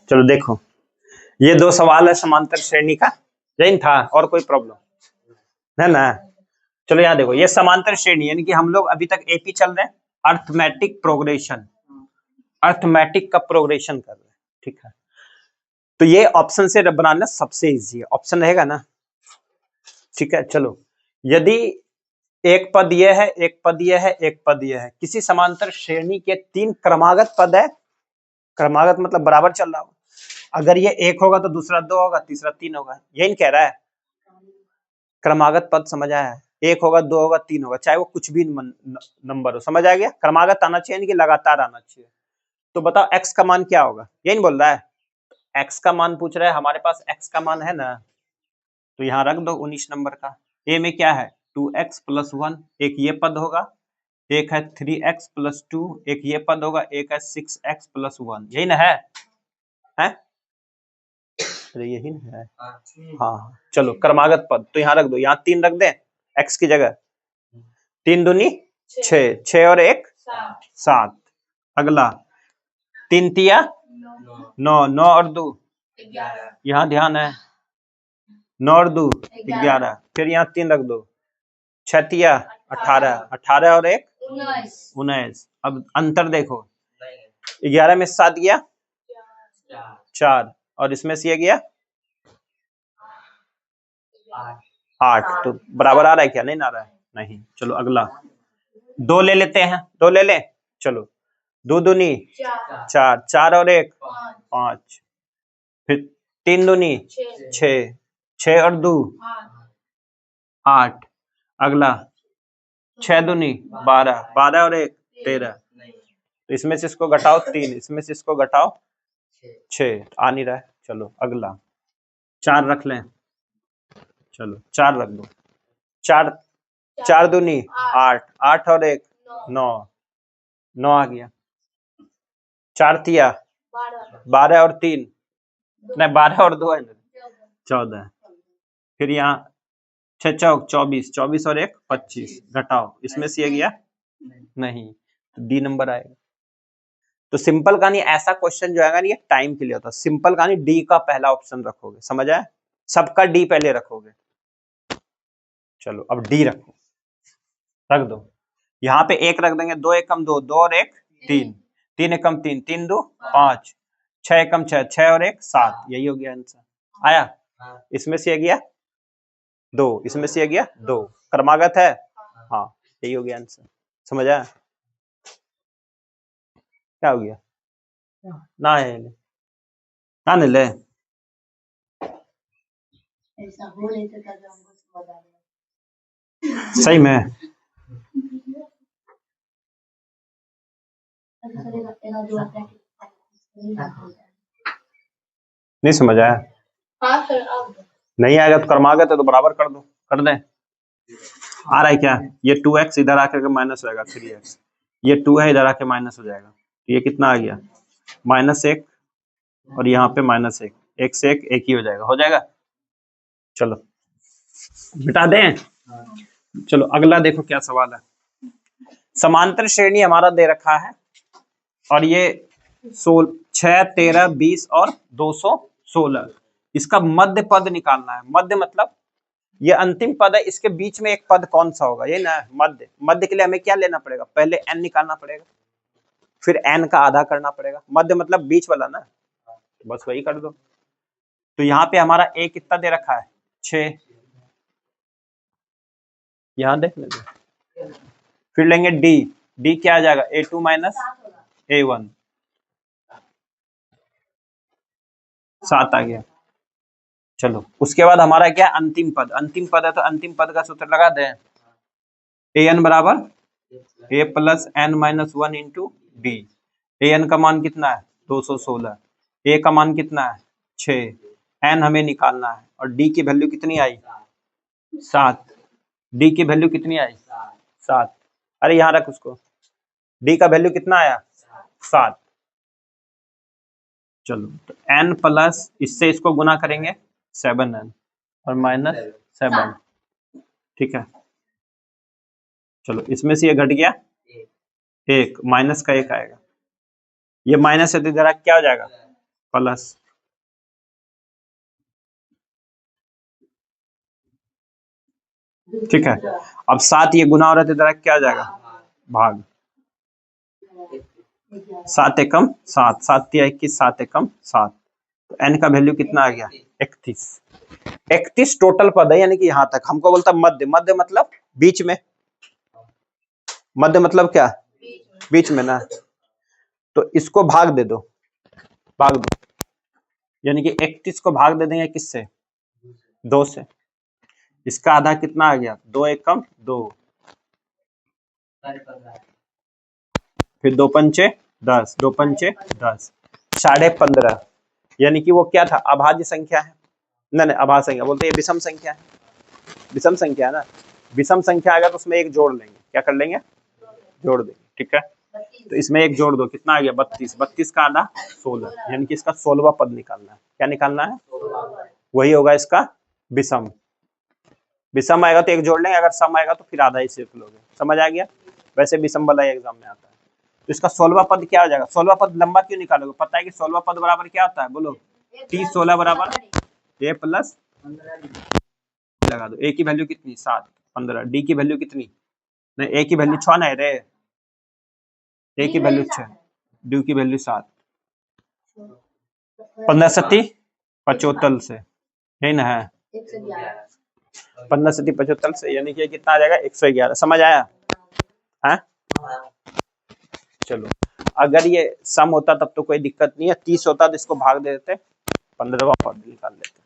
चलो देखो, ये दो सवाल है समांतर श्रेणी का, यही था और कोई प्रॉब्लम है ना? चलो यहाँ देखो, ये समांतर श्रेणी यानी कि हम लोग अभी तक एपी चल रहे हैं, अर्थमेटिक प्रोग्रेशन, अर्थमेटिक का प्रोग्रेशन कर रहे हैं, ठीक है। तो ये ऑप्शन से बनाना सबसे इजी है, ऑप्शन रहेगा ना, ठीक है। चलो, यदि एक पद ये है, एक पद ये है, एक पद ये है, किसी समांतर श्रेणी के तीन क्रमागत पद है, क्रमागत मतलब बराबर चल रहा हो, अगर ये एक होगा तो दूसरा दो होगा, तीसरा तीन होगा, यही कह रहा है। क्रमागत पद समझ आया है, एक होगा, दो होगा, तीन होगा, चाहे वो कुछ भी नंबर हो, समझ आ गया। क्रमागत आना चाहिए यानी कि लगातार आना चाहिए। तो बताओ एक्स का मान क्या होगा, यही बोल रहा है, एक्स का मान पूछ रहा है, हमारे पास एक्स का मान है ना, तो यहाँ रख दो 19 नंबर का। ए में क्या है 2x + 1, एक ये पद होगा, एक है 3x + 2, एक ये पद होगा, एक है 6x + 1, यही ना है? अरे यही ना है, हाँ। चलो क्रमागत पद तो यहाँ रख दो, यहाँ 3 रख दे x की जगह, 3 दूनी 6, 6 और 1 7, अगला 3 तिया 9, 9 और 2 यहाँ ध्यान है, 9 और 2 11, फिर यहाँ 3 रख दो, 6 तिया 18, 18 और 1 19। अब अंतर देखो, 11 में 7 गया 4, और इसमें से ये गया 8, तो बराबर आ रहा है क्या? नहीं आ रहा है, नहीं। चलो अगला 2 ले लेते हैं, 2 ले लें, चलो 2 दूनी 4, 4 और 1 5, फिर 3 दूनी 6, 6 और 2 8, अगला 6 दूनी 12, 12 और 1 13, तो इसमें से इसको घटाओ 3, इसमें से इसको घटाओ 6, आ नहीं रहा है। चलो अगला 4 रख लें, चलो 4 रख दो, 4 4 दूनी 8, 8 और 1 9, 9 आ गया, 4 तिया 12 और 3 नहीं 12 और 2 है 14, फिर यहाँ 6 चौक 24, 24 और 1 25, घटाओ, इसमें से ये गया नहीं, तो डी नंबर आएगा। तो सिंपल कहानी ऐसा क्वेश्चन जो आएगा ये टाइम के लिए होता है, सिंपल कहानी डी का पहला ऑप्शन रखोगे, समझ आए? सबका डी पहले रखोगे। चलो अब डी रखो, रख दो, यहाँ पे 1 रख देंगे, 2 एकम 2, 2 और 1 3, 3 एकम 3, 3 2 5, 6 एकम 6, 6 और 1 7, यही हो गया आंसर। आया? इसमें से ये गया 2, इसमें से ये गया 2, क्रमागत है, हाँ यही हो गया आंसर। समझ आया? क्या हो गया? ना है ना ले ऐसा हो नहीं सकता जो हमको समझ आ रहा है। सही में नहीं समझ आया? नहीं आएगा तो क्रमागत है तो बराबर कर दो, कर दें। आ रहा है क्या? ये 2x इधर आकर के माइनस हो जाएगा 3x, ये 2 है इधर आके माइनस हो जाएगा, तो ये कितना आ गया -1, और यहाँ पे -1, 1 से 1 1 ही हो जाएगा, हो जाएगा। चलो मिटा दें। चलो अगला देखो क्या सवाल है। समांतर श्रेणी हमारा दे रखा है और ये 6, 13, 20 और 216, इसका मध्य पद निकालना है। मध्य मतलब ये अंतिम पद है, इसके बीच में एक पद कौन सा होगा, ये ना मध्य। मध्य के लिए हमें क्या लेना पड़ेगा? पहले n निकालना पड़ेगा, फिर n का आधा करना पड़ेगा। मध्य मतलब बीच वाला ना, बस वही कर दो। तो यहाँ पे हमारा a कितना दे रखा है 6, यहाँ देख लीजिए। फिर लेंगे d क्या आ जाएगा a2 - a1, 7 आ गया। चलो उसके बाद हमारा क्या अंतिम पद, अंतिम पद है तो अंतिम पद का सूत्र लगा दें, an बराबर a + n - 1 × d। an का मान कितना है 216, a का मान कितना है 6, n हमें निकालना है, और d की वैल्यू कितनी आई 7, d की वैल्यू कितनी आई 7। अरे यहाँ रख उसको, d का वैल्यू कितना आया 7। चलो तो n प्लस इससे इसको गुना करेंगे 7n और -7, ठीक है। चलो इसमें से ये घट गया 1, माइनस का 1 आएगा, ये माइनस है तो इधर क्या हो जाएगा प्लस ठीक है। अब 7 ये गुना हो रहा है, क्या आ जाएगा भाग। 7 एकम 7, 7 तिया 21, 7 एकम 7। तो n का वैल्यू कितना आ गया 31। 31 टोटल पद है, यानी कि यहां तक। हमको बोलता मध्य, मध्य मतलब बीच में, मध्य मतलब क्या बीच में ना। तो इसको भाग दे दो, भाग दो, यानी कि 31 को भाग दे देंगे किससे 2 से। इसका आधा कितना आ गया 2 एकम 2, फिर 2 पंचे 10, 2 पंचे 10, 15.5। यानी कि वो क्या था अभाज्य संख्या है, नहीं अभाज्य संख्या बोलते हैं, विषम संख्या है, विषम संख्या है ना। विषम संख्या आ गया तो उसमें एक जोड़ लेंगे, क्या कर लेंगे जोड़ देंगे, ठीक है। तो इसमें एक जोड़ दो, कितना आ गया 32, 32 का आधा 16, यानी कि इसका 16वां पद निकालना है। क्या निकालना है वही होगा इसका विषम। विषम आएगा तो एक जोड़ लेंगे, अगर सम आएगा तो फिर आधा ही सिर्फ लोगे। समझ आ गया। वैसे विषम वाला एग्जाम में आता है। तो इसका 16वां पद क्या हो जाएगा, 16वां पद लंबा क्यों निकालोगे, पता है कि 16वां पद बराबर क्या होता है, बोलो 30 16 बराबर a प्लस लगा दो। a की वैल्यू कितनी 7 15, d की वैल्यू कितनी, नहीं a की वैल्यू 6 ना है रे, a की वैल्यू 6, d की वैल्यू 7, 15 सती 75 से, यही ना है 15 सती 75 से, यानी कि कितना आ जाएगा 111। समझ आया है। चलो अगर ये सम होता तब तो कोई दिक्कत नहीं है, 30 होता तो इसको भाग दे देते, 15वां पद निकाल लेते।